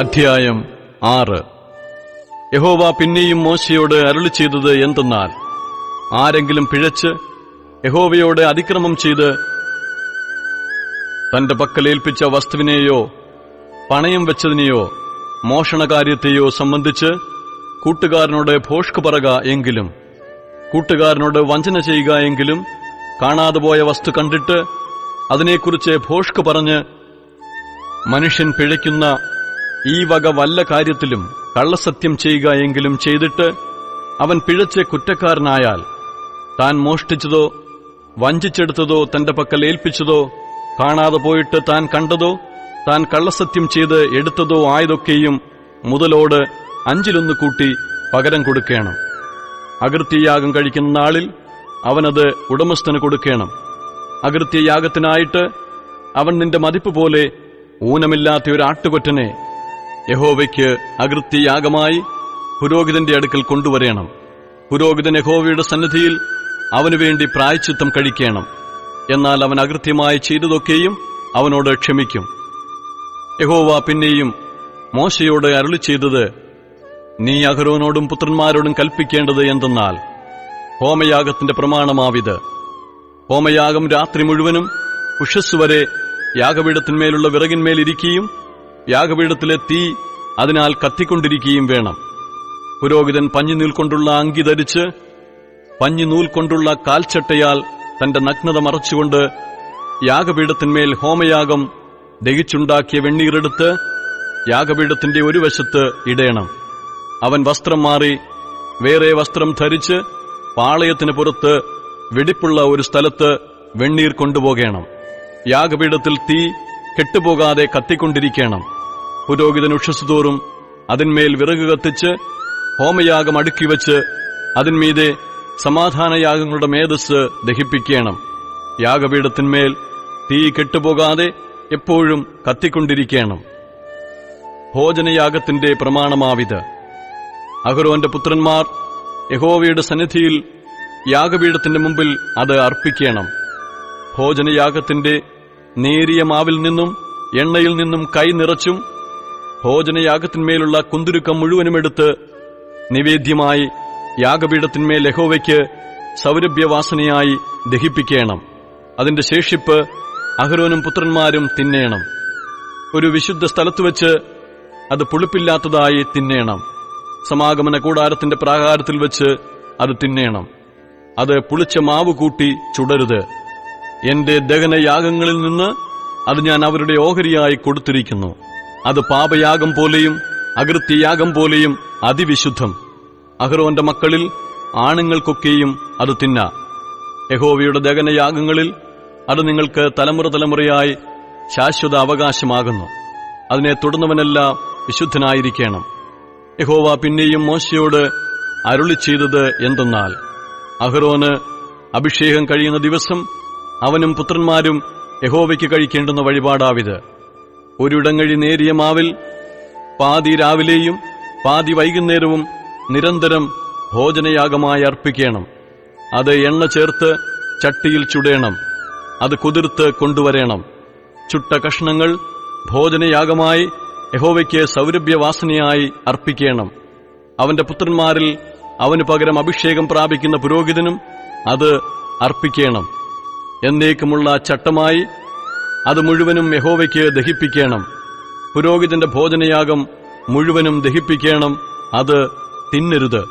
അധ്യായം 6. യഹോവ പിന്നെയും മോശയോട് അരുളിച്ചെയ്തത് എന്തെന്നാൽ, ആരെങ്കിലും പിഴച്ച് യഹോവയോട് അതിക്രമം ചെയ്ത് തന്റെ പക്കലേൽപ്പിച്ച വസ്തുവിനെയോ പണയം വെച്ചതിനെയോ മോഷണകാര്യത്തെയോ സംബന്ധിച്ച് കൂട്ടുകാരനോട് ഭോഷ്ക് പറക എങ്കിലും, കൂട്ടുകാരനോട് വഞ്ചന ചെയ്യുക എങ്കിലും, കാണാതെ പോയ വസ്തു കണ്ടിട്ട് അതിനെക്കുറിച്ച് ഭോഷ്ക് പറഞ്ഞ് മനുഷ്യൻ പിഴയ്ക്കുന്ന ഈ വക വല്ല കാര്യത്തിലും കള്ളസത്യം ചെയ്യുക എങ്കിലും ചെയ്തിട്ട് അവൻ പിഴച്ച് കുറ്റക്കാരനായാൽ, താൻ മോഷ്ടിച്ചതോ വഞ്ചിച്ചെടുത്തതോ തന്റെ പക്കൽ ഏൽപ്പിച്ചതോ കാണാതെ പോയിട്ട് താൻ കണ്ടതോ താൻ കള്ളസത്യം ചെയ്ത് എടുത്തതോ ആയതൊക്കെയും മുതലോട് 5-1 കൂട്ടി പകരം കൊടുക്കണം. അകൃത്യയാഗം കഴിക്കുന്ന നാളിൽ അവനത് ഉടമസ്ഥന് കൊടുക്കണം. അകൃത്യയാഗത്തിനായിട്ട് അവൻ നിന്റെ മതിപ്പ് പോലെ ഊനമില്ലാത്ത ഒരു ആട്ടുകൊറ്റനെ യഹോവയ്ക്ക് അകൃത്യയാഗമായി പുരോഹിതന്റെ അടുക്കൽ കൊണ്ടുവരേണം. പുരോഹിതൻ യഹോവയുടെ സന്നിധിയിൽ അവനുവേണ്ടി പ്രായശ്ചിത്തം കഴിക്കണം. എന്നാൽ അവൻ അകൃത്യമായി ചെയ്തതൊക്കെയും അവനോട് ക്ഷമിക്കും. യഹോവ പിന്നെയും മോശയോട് അരുളിച്ചെയ്തത്, നീ അഹരോനോടും പുത്രന്മാരോടും കൽപ്പിക്കേണ്ടത് എന്തെന്നാൽ, ഹോമയാഗത്തിന്റെ പ്രമാണമാവിത്. ഹോമയാഗം രാത്രി മുഴുവനും ഉഷസ്സുവരെ യാഗപീഠത്തിന്മേലുള്ള വിറകിന്മേലിരിക്കുകയും യാഗപീഠത്തിലെ തീ അതിനാൽ കത്തിക്കൊണ്ടിരിക്കുകയും വേണം. പുരോഹിതൻ പഞ്ഞിനൂൽ കൊണ്ടുള്ള അങ്കി ധരിച്ച് പഞ്ഞിനൂൽ കൊണ്ടുള്ള കാൽച്ചട്ടയാൽ തന്റെ നഗ്നത മറച്ചുകൊണ്ട് യാഗപീഠത്തിന്മേൽ ഹോമയാഗം ദഹിച്ചുണ്ടാക്കിയ വെണ്ണീറെടുത്ത് യാഗപീഠത്തിന്റെ ഒരു വശത്ത് ഇടേണം. അവൻ വസ്ത്രം മാറി വേറെ വസ്ത്രം ധരിച്ച് പാളയത്തിന് പുറത്ത് വെടിപ്പുള്ള ഒരു സ്ഥലത്ത് വെണ്ണീർ കൊണ്ടുപോകണം. യാഗപീഠത്തിൽ തീ കെട്ടുപോകാതെ കത്തിക്കൊണ്ടിരിക്കണം. പുരോഹിതൻ ഉഷസ്സുതോറും അതിന്മേൽ വിറക് കത്തിച്ച് ഹോമയാഗം അടുക്കിവച്ച് അതിന്മീതെ സമാധാനയാഗങ്ങളുടെ മേധസ് ദഹിപ്പിക്കണം. യാഗപീഠത്തിന്മേൽ തീ കെട്ടുപോകാതെ എപ്പോഴും കത്തിക്കൊണ്ടിരിക്കണം. ഭോജനയാഗത്തിന്റെ പ്രമാണമാവിത്. അഹരോന്റെ പുത്രന്മാർ യഹോവയുടെ സന്നിധിയിൽ യാഗപീഠത്തിന്റെ മുമ്പിൽ അത് അർപ്പിക്കണം. ഭോജനയാഗത്തിന്റെ നേരിയ മാവിൽ നിന്നും എണ്ണയിൽ നിന്നും കൈ നിറച്ചും ഭോജനയാഗത്തിന്മേലുള്ള കുന്തുരുക്കം മുഴുവനുമെടുത്ത് നിവേദ്യമായി യാഗപീഠത്തിന്മേൽ യഹോവയ്ക്ക് സൗരഭ്യവാസനയായി ദഹിപ്പിക്കണം. അതിന്റെ ശേഷിപ്പ് അഹരോനും പുത്രന്മാരും തിന്നേണം. ഒരു വിശുദ്ധ സ്ഥലത്തുവച്ച് അത് പുളിപ്പില്ലാത്തതായി തിന്നേണം. സമാഗമന കൂടാരത്തിന്റെ പ്രാകാരത്തിൽ വെച്ച് അത് തിന്നേണം. അത് പുളിച്ച മാവ് കൂട്ടി ചുടരുത്. എന്റെ ദഹനയാഗങ്ങളിൽ നിന്ന് അത് ഞാൻ അവരുടെ ഓഹരിയായി കൊടുത്തിരിക്കുന്നു. അത് പാപയാഗം പോലെയും അകൃത്യയാഗം പോലെയും അതിവിശുദ്ധം. അഹരോന്റെ മക്കളിൽ ആണുങ്ങൾക്കൊക്കെയും അത് തിന്നാം. യഹോവയുടെ ദഹനയാഗങ്ങളിൽ അത് നിങ്ങൾക്ക് തലമുറ തലമുറയായി ശാശ്വത അവകാശമാകുന്നു. അതിനെ തൊടുന്നവനെല്ലാം വിശുദ്ധനായിരിക്കണം. യഹോവ പിന്നെയും മോശയോട് അരുളിച്ചെയ്തത് എന്തെന്നാൽ, അഹരോന് അഭിഷേകം കഴിയുന്ന ദിവസം അവനും പുത്രന്മാരും യഹോവയ്ക്ക് കഴിക്കേണ്ടുന്ന വഴിപാടാവിത്. ഒരിടങ്ങഴി നേരിയ മാവിൽ പാതി രാവിലെയും പാതി വൈകുന്നേരവും നിരന്തരം ഭോജനയാഗമായി അർപ്പിക്കണം. അത് എണ്ണ ചേർത്ത് ചട്ടിയിൽ ചുടേണം. അത് കുതിർത്ത് കൊണ്ടുവരേണം. ചുട്ട കഷ്ണങ്ങൾ ഭോജനയാഗമായി യഹോവയ്ക്ക് സൗരഭ്യവാസനയായി അർപ്പിക്കണം. അവന്റെ പുത്രന്മാരിൽ അവന് പകരം അഭിഷേകം പ്രാപിക്കുന്ന പുരോഹിതനും അത് അർപ്പിക്കണം. എന്നേക്കുമുള്ള ചട്ടമായി അത് മുഴുവനും യഹോവയ്ക്ക് ദഹിപ്പിക്കണം. പുരോഹിതന്റെ ഭോജനയാഗം മുഴുവനും ദഹിപ്പിക്കണം. അത് തിന്നരുത്.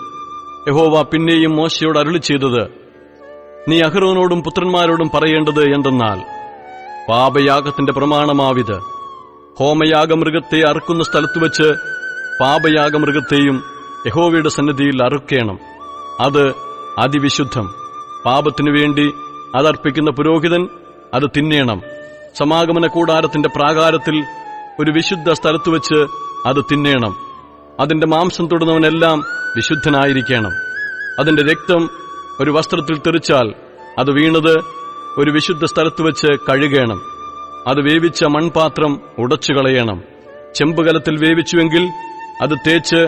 യഹോവ പിന്നെയും മോശയോട് അരുളിച്ചെയ്തത്, നീ അഹരോനോടും പുത്രന്മാരോടും പറയേണ്ടത് എന്തെന്നാൽ, പാപയാഗത്തിന്റെ പ്രമാണമാവിത്. ഹോമയാഗമൃഗത്തെ അറുക്കുന്ന സ്ഥലത്തുവച്ച് പാപയാഗമൃഗത്തെയും യഹോവയുടെ സന്നിധിയിൽ അറുക്കേണം. അത് അതിവിശുദ്ധം. പാപത്തിനു വേണ്ടി അതർപ്പിക്കുന്ന പുരോഹിതൻ അത് തിന്നേണം. സമാഗമന കൂടാരത്തിന്റെ പ്രാകാരത്തിൽ ഒരു വിശുദ്ധ സ്ഥലത്തുവച്ച് അത് തിന്നേണം. അതിന്റെ മാംസം തൊടുന്നവനെല്ലാം വിശുദ്ധനായിരിക്കണം. അതിന്റെ രക്തം ഒരു വസ്ത്രത്തിൽ തെറിച്ചാൽ അത് വീണത് ഒരു വിശുദ്ധ സ്ഥലത്തുവച്ച് കഴുകേണം. അത് വേവിച്ച മൺപാത്രം ഉടച്ചുകളയണം. ചെമ്പുകലത്തിൽ വേവിച്ചുവെങ്കിൽ അത് തേച്ച്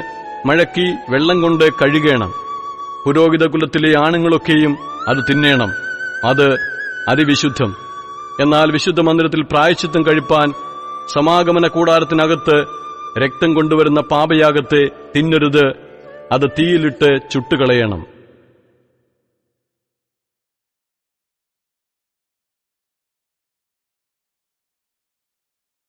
മഴക്കി വെള്ളം കൊണ്ട് കഴുകേണം. പുരോഹിതകുലത്തിലെ ആണുങ്ങളൊക്കെയും അത് തിന്നേണം. അത് അതിവിശുദ്ധം. എന്നാൽ വിശുദ്ധ മന്ദിരത്തിൽ പ്രായശ്ചിത്തം കഴിപ്പാൻ സമാഗമന കൂടാരത്തിനകത്ത് രക്തം കൊണ്ടുവരുന്ന പാപയാഗത്തെ തിന്നരുത്, അത് തീയിലിട്ട് ചുട്ടുകളയണം.